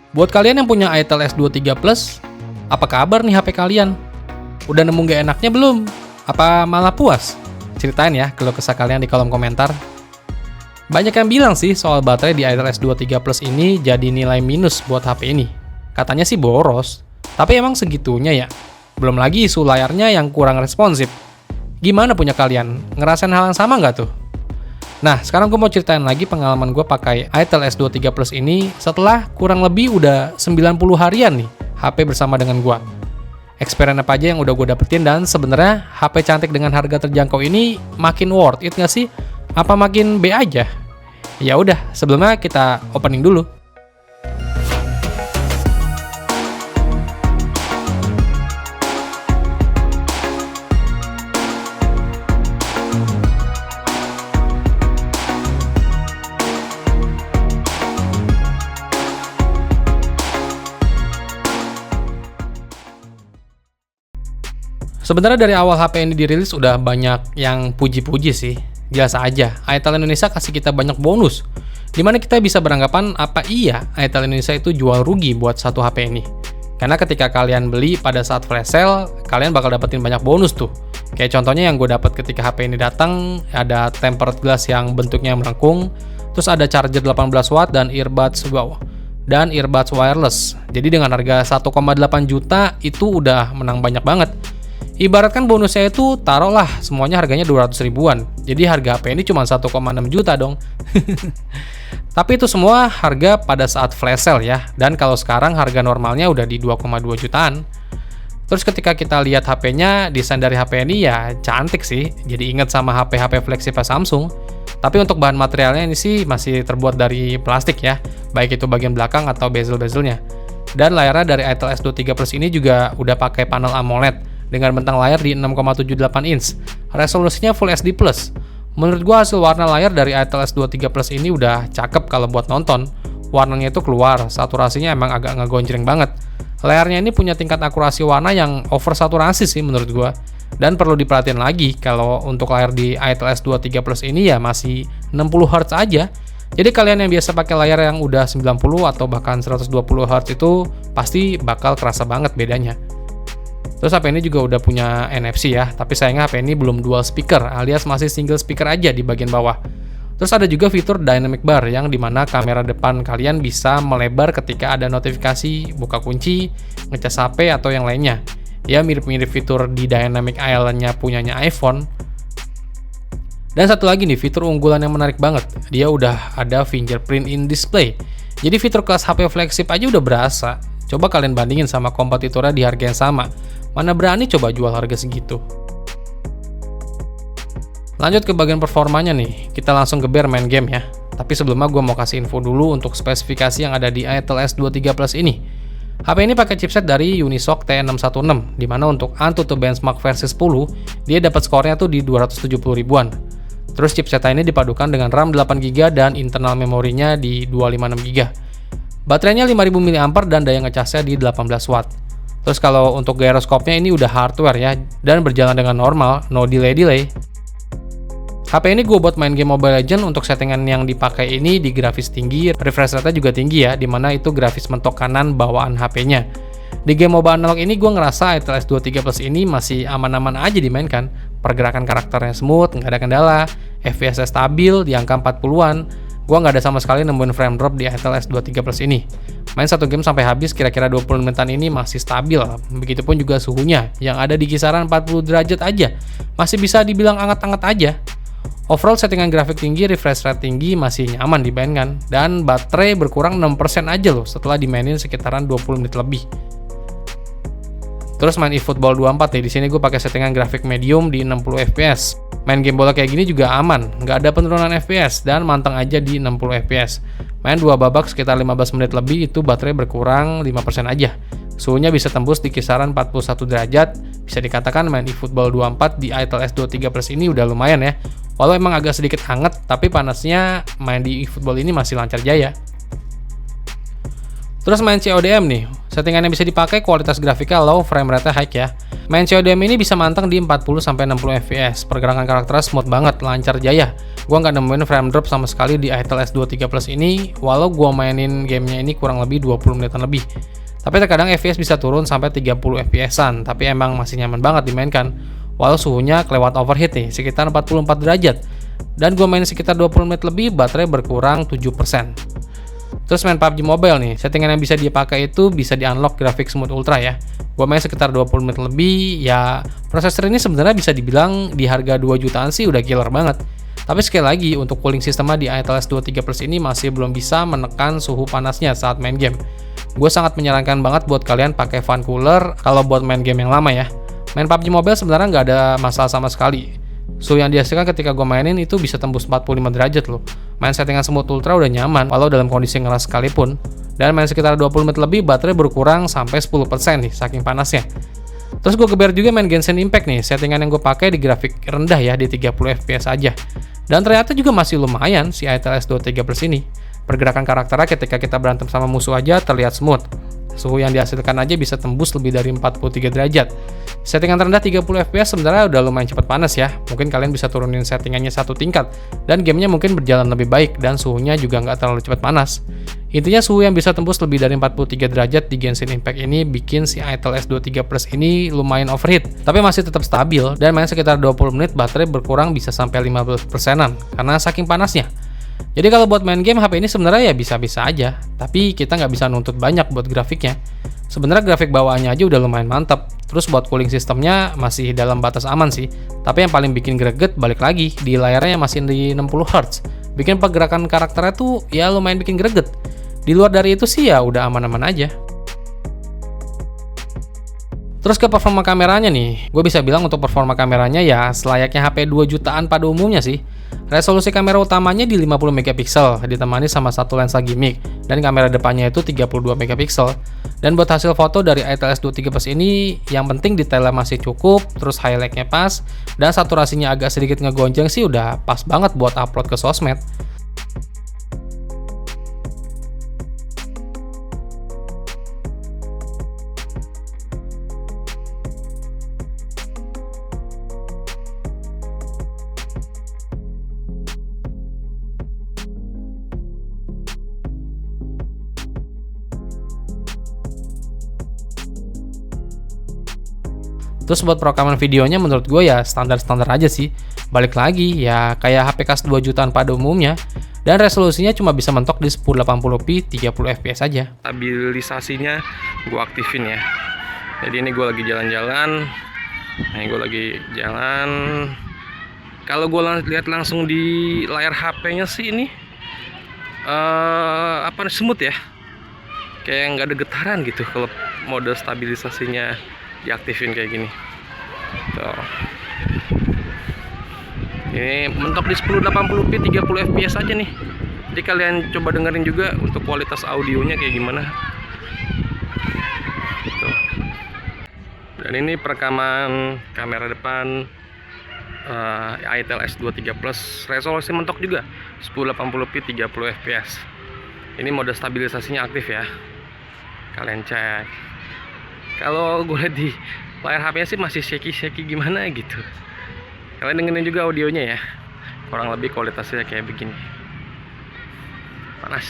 Buat kalian yang punya Itel S23 Plus, apa kabar nih HP kalian? Udah nemu gak enaknya belum? Apa malah puas? Ceritain ya keluh kesah kalian di kolom komentar. Banyak yang bilang sih soal baterai di Itel S23 Plus ini jadi nilai minus buat HP ini. Katanya sih boros, tapi emang segitunya ya? Belum lagi isu layarnya yang kurang responsif. Gimana punya kalian? Ngerasain hal yang sama nggak tuh? Nah, sekarang gue mau ceritain lagi pengalaman gue pakai Itel S23 Plus ini setelah kurang lebih udah 90 harian nih HP bersama dengan gue. Experience apa aja yang udah gue dapetin, dan sebenarnya HP cantik dengan harga terjangkau ini makin worth it nggak sih? Apa makin B aja? Ya udah, sebelumnya kita opening dulu. Sebenarnya dari awal HP ini dirilis udah banyak yang puji-puji sih. Jelas aja, Itel Indonesia kasih kita banyak bonus, dimana kita bisa beranggapan apa iya Itel Indonesia itu jual rugi buat satu HP ini. Karena ketika kalian beli pada saat flash sale, kalian bakal dapetin banyak bonus tuh. Kayak contohnya yang gue dapet ketika HP ini datang, ada tempered glass yang bentuknya melengkung, terus ada charger 18 watt dan earbuds wireless. Jadi dengan harga 1,8 juta itu udah menang banyak banget. Ibaratkan bonusnya itu taruhlah semuanya harganya 200 ribuan. Jadi harga HP ini cuma 1,6 juta dong. Tapi itu semua harga pada saat flash sale ya. Dan kalau sekarang harga normalnya udah di 2,2 jutaan. Terus ketika kita lihat HP-nya, desain dari HP ini ya cantik sih. Jadi inget sama HP-HP flagship Samsung. Tapi untuk bahan materialnya ini sih masih terbuat dari plastik ya. Baik itu bagian belakang atau bezel-bezelnya. Dan layarnya dari Itel S23 Plus ini juga udah pakai panel AMOLED dengan bentang layar di 6,78 inch. Resolusinya Full HD+. Menurut gua hasil warna layar dari Itel S23 Plus ini udah cakep kalau buat nonton. Warnanya itu keluar, saturasinya emang agak ngegonjreng banget. Layarnya ini punya tingkat akurasi warna yang over saturasi sih menurut gua. Dan perlu diperhatiin lagi kalau untuk layar di Itel S23 Plus ini ya masih 60 Hz aja. Jadi kalian yang biasa pakai layar yang udah 90 atau bahkan 120 Hz itu pasti bakal kerasa banget bedanya. Terus HP ini juga udah punya NFC ya, tapi sayangnya HP ini belum dual speaker alias masih single speaker aja di bagian bawah. Terus ada juga fitur dynamic bar yang dimana kamera depan kalian bisa melebar ketika ada notifikasi, buka kunci, ngecas HP atau yang lainnya. Ya mirip-mirip fitur di dynamic island-nya punyanya iPhone. Dan satu lagi nih fitur unggulan yang menarik banget, dia udah ada fingerprint in display. Jadi fitur kelas HP flagship aja udah berasa. Coba kalian bandingin sama kompetitornya di harga yang sama. Mana berani coba jual harga segitu. Lanjut ke bagian performanya nih, kita langsung geber main game ya. Tapi sebelumnya gue mau kasih info dulu untuk spesifikasi yang ada di Itel S23 Plus ini. HP ini pakai chipset dari Unisoc T616, dimana untuk AnTuTu Benchmark versi 10, dia dapat skornya tuh di 270 ribuan. Terus chipset ini dipadukan dengan RAM 8GB dan internal memorinya di 256GB. Baterainya 5000 mAh dan daya ngecasnya di 18 watt. Terus kalau untuk gyroskopnya ini udah hardware ya, dan berjalan dengan normal, no delay. HP ini gue buat main game Mobile Legends. Untuk settingan yang dipakai ini di grafis tinggi, refresh rate-nya juga tinggi ya, dimana itu grafis mentok kanan bawaan HP-nya. Di game MOBA analog ini gue ngerasa Itel S23 Plus ini masih aman-aman aja dimainkan. Pergerakan karakternya smooth, nggak ada kendala, FPS-nya stabil di angka 40-an. Gue nggak ada sama sekali nemuin frame drop di Itel S23 Plus ini. Main satu game sampai habis kira-kira 20 menitan ini masih stabil. Begitupun juga suhunya yang ada di kisaran 40 derajat aja. Masih bisa dibilang anget-anget aja. Overall settingan grafik tinggi, refresh rate tinggi masih nyaman dimainkan. Dan baterai berkurang 6% aja loh setelah dimainin sekitaran 20 menit lebih. Terus main eFootball 24 nih, di sini gue pakai settingan grafik medium di 60 fps. Main game bola kayak gini juga aman, nggak ada penurunan FPS dan manteng aja di 60 fps. Main 2 babak sekitar 15 menit lebih itu baterai berkurang 5% aja. Suhunya bisa tembus di kisaran 41 derajat. Bisa dikatakan main eFootball 24 di Itel S23 Plus ini udah lumayan ya. Walau emang agak sedikit hangat, tapi panasnya main di eFootball ini masih lancar jaya. Terus main CODM nih, settingan yang bisa dipakai kualitas grafiknya low, frame rate high ya. Main CODM ini bisa manteng di 40-60 fps, pergerakan karakternya smooth banget, lancar jaya. Gua nggak nemuin frame drop sama sekali di Itel S23 Plus ini, walau gua mainin gamenya ini kurang lebih 20 menitan lebih. Tapi terkadang FPS bisa turun sampai 30 FPS-an, tapi emang masih nyaman banget dimainkan. Walau suhunya kelewat overheat nih, sekitar 44 derajat. Dan gue main sekitar 20 menit lebih, baterai berkurang 7%. Terus main PUBG Mobile nih, settingan yang bisa dipakai itu bisa di-unlock grafik smooth ultra ya. Gue main sekitar 20 menit lebih, ya prosesor ini sebenarnya bisa dibilang di harga 2 jutaan sih udah killer banget. Tapi sekali lagi, untuk cooling sistemnya di Itel S23 Plus ini masih belum bisa menekan suhu panasnya saat main game. Gue sangat menyarankan banget buat kalian pakai fan cooler kalau buat main game yang lama ya. Main PUBG Mobile sebenarnya nggak ada masalah sama sekali. Suhu yang dihasilkan ketika gue mainin itu bisa tembus 45 derajat loh. Main settingan smooth ultra udah nyaman, walau dalam kondisi ngeras sekalipun. Dan main sekitar 20 menit lebih, baterai berkurang sampai 10% nih, saking panasnya. Terus gue geber juga main Genshin Impact nih, settingan yang gue pakai di grafik rendah ya, di 30 fps aja. Dan ternyata juga masih lumayan si Itel S23 Plus ini. Pergerakan karakternya ketika kita berantem sama musuh aja terlihat smooth. Suhu yang dihasilkan aja bisa tembus lebih dari 43 derajat. Settingan terendah 30 fps sebenarnya udah lumayan cepat panas ya. Mungkin kalian bisa turunin settingannya satu tingkat, dan gamenya mungkin berjalan lebih baik, dan suhunya juga nggak terlalu cepat panas. Intinya suhu yang bisa tembus lebih dari 43 derajat di Genshin Impact ini bikin si Itel S23 Plus ini lumayan overheat, tapi masih tetap stabil, dan main sekitar 20 menit baterai berkurang bisa sampai 15%-an karena saking panasnya. Jadi kalau buat main game, HP ini sebenarnya ya bisa-bisa aja, tapi kita nggak bisa nuntut banyak buat grafiknya. Sebenarnya grafik bawaannya aja udah lumayan mantap. Terus buat cooling sistemnya masih dalam batas aman sih. Tapi yang paling bikin greget balik lagi, di layarnya masih di 60 Hz. Bikin pergerakan karakternya tuh ya lumayan bikin greget. Di luar dari itu sih ya udah aman-aman aja. Terus ke performa kameranya nih, gue bisa bilang untuk performa kameranya ya selayaknya HP 2 jutaan pada umumnya sih. Resolusi kamera utamanya di 50 megapiksel, ditemani sama satu lensa gimmick, dan kamera depannya itu 32 megapiksel. Dan buat hasil foto dari Itel S23 Plus ini, yang penting detailnya masih cukup, terus highlightnya pas, dan saturasinya agak sedikit ngegonjang sih udah pas banget buat upload ke sosmed. Terus buat perekaman videonya menurut gue ya standar-standar aja sih. Balik lagi ya kayak HP kas 2 jutaan pada umumnya. Dan resolusinya cuma bisa mentok di 1080p 30 fps aja. Stabilisasinya gue aktifin ya. Jadi ini gue lagi jalan-jalan. Nah, gue lagi jalan. Kalau gue lihat langsung di layar HP-nya sih ini smooth ya. Kayak nggak ada getaran gitu kalau mode stabilisasinya diaktifin kayak gini. Tuh. Ini mentok di 1080p 30 fps aja nih. Jadi kalian coba dengerin juga untuk kualitas audionya kayak gimana. Tuh. Dan ini perekaman kamera depan Itel S23 Plus, resolusi mentok juga 1080p 30 fps. Ini mode stabilisasinya aktif ya. Kalian cek. Kalau gue lihat di layar HP-nya sih masih shaky gimana gitu. Kalian dengerin juga audionya ya. Kurang lebih kualitasnya kayak begini. Panas.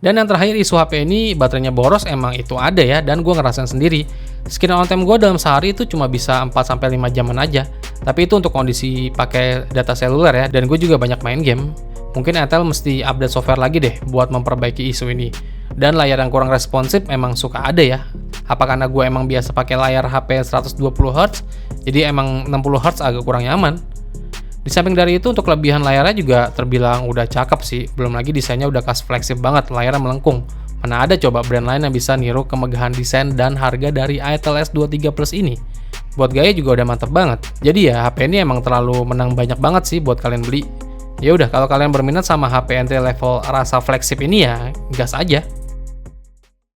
Dan yang terakhir, isu HP ini baterainya boros emang itu ada ya, dan gue ngerasain sendiri. Screen on time gue dalam sehari itu cuma bisa 4-5 jaman aja. Tapi itu untuk kondisi pakai data seluler ya, dan gue juga banyak main game. Mungkin Itel mesti update software lagi deh buat memperbaiki isu ini. Dan layar yang kurang responsif emang suka ada ya. Apa karena gue emang biasa pakai layar HP 120 Hz, jadi emang 60 Hz agak kurang nyaman. Di samping dari itu, untuk kelebihan layarnya juga terbilang udah cakep sih. Belum lagi desainnya udah khas flagship banget, layarnya melengkung. Mana ada coba brand lain yang bisa niru kemegahan desain dan harga dari Itel S23 Plus ini. Buat gaya juga udah mantep banget. Jadi ya HP ini emang terlalu menang banyak banget sih buat kalian beli. Ya udah, kalau kalian berminat sama HP entry level rasa flagship ini ya gas aja.